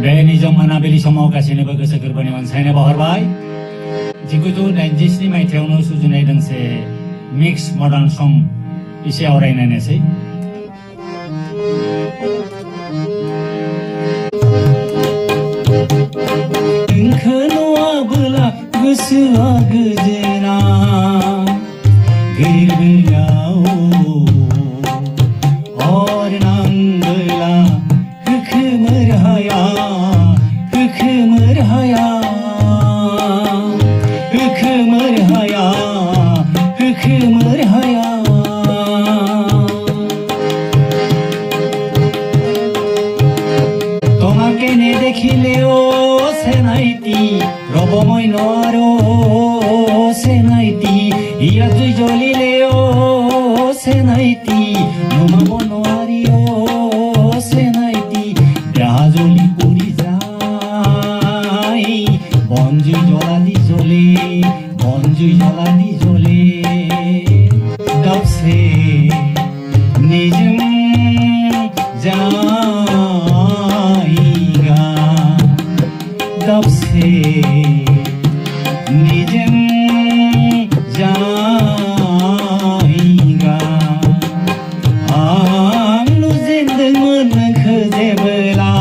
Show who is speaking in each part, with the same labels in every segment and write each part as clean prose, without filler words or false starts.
Speaker 1: निजोम मोनाबिलि समाव गासैनोबो गोसो गोरबोनि अनसायनाय बावहरबाय। 1997 मायथाइयावनो सुजुनाय दोंसे मिक्स मडार्न सं एसे आवरायनायनोसै। नोंखो नुवाबोला गोसोआ गोजोना गोरबोआव अर नांबोला होखोमोर हाया होखोमोर हाया होखोमोर हाया होखोमोर हाया। তোমাকে নে দেখিলেও সেনাইতি রবময় নরো সেনাইতি ইয়া তুই জ্বলিলেও সেনাইতি নুমাব নোৱাৰিও সেনাইতি দেহা জ্বলি পুৰি যায় বনজুই জ্বলাদি জ্বলে বনজুই জ্বলাদি জ্বলে তবসে নিজম जाएगा तब से निजम जाएगा आंनु जिंदमोन खोजेबोला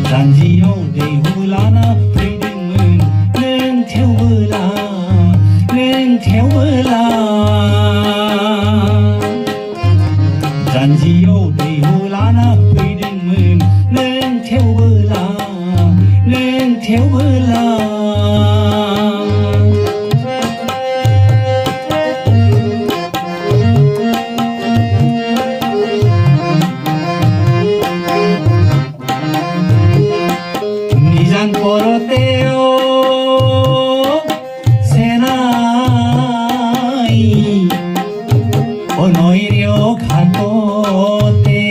Speaker 1: जानजियाव दै हुलाना फैदोंमोन नों थेवबोला जानजियाव दै हुलाना फैदोंमोन नों थेवबोला निजान परतेও सेनाई অনৈৰ্য ঘাটতে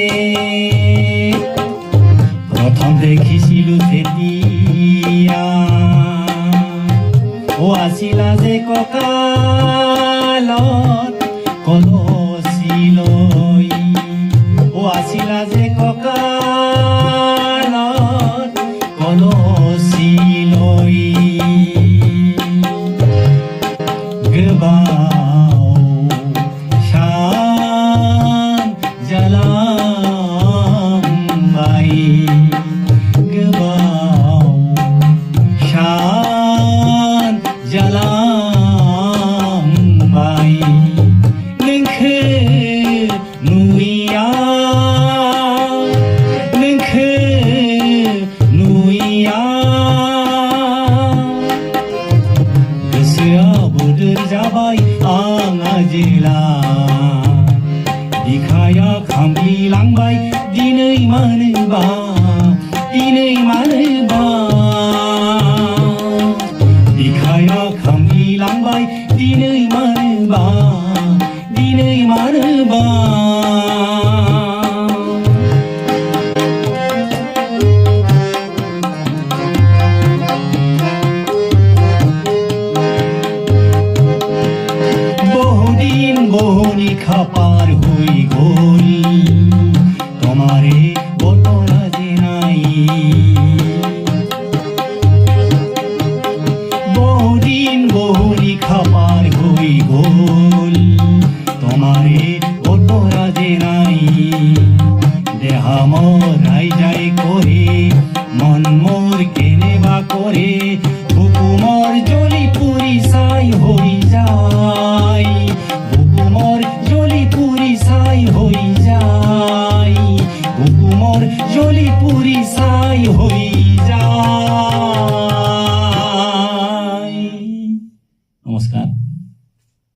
Speaker 1: প্ৰথম দেখিছিলো তেতিয়া ও আছিলা যে কঁকালত কলচি লৈ ও আছিলা যে কঁকালত কলচি লৈ गोबाव जालांबाय गोबाव सान जालांबाय नोंखो नुयिया नोंखो नुयिया गोसोआ बोदोर जाबाय आंहा जेला बिखाया खामग्लिलांबाय दिनै मानोबा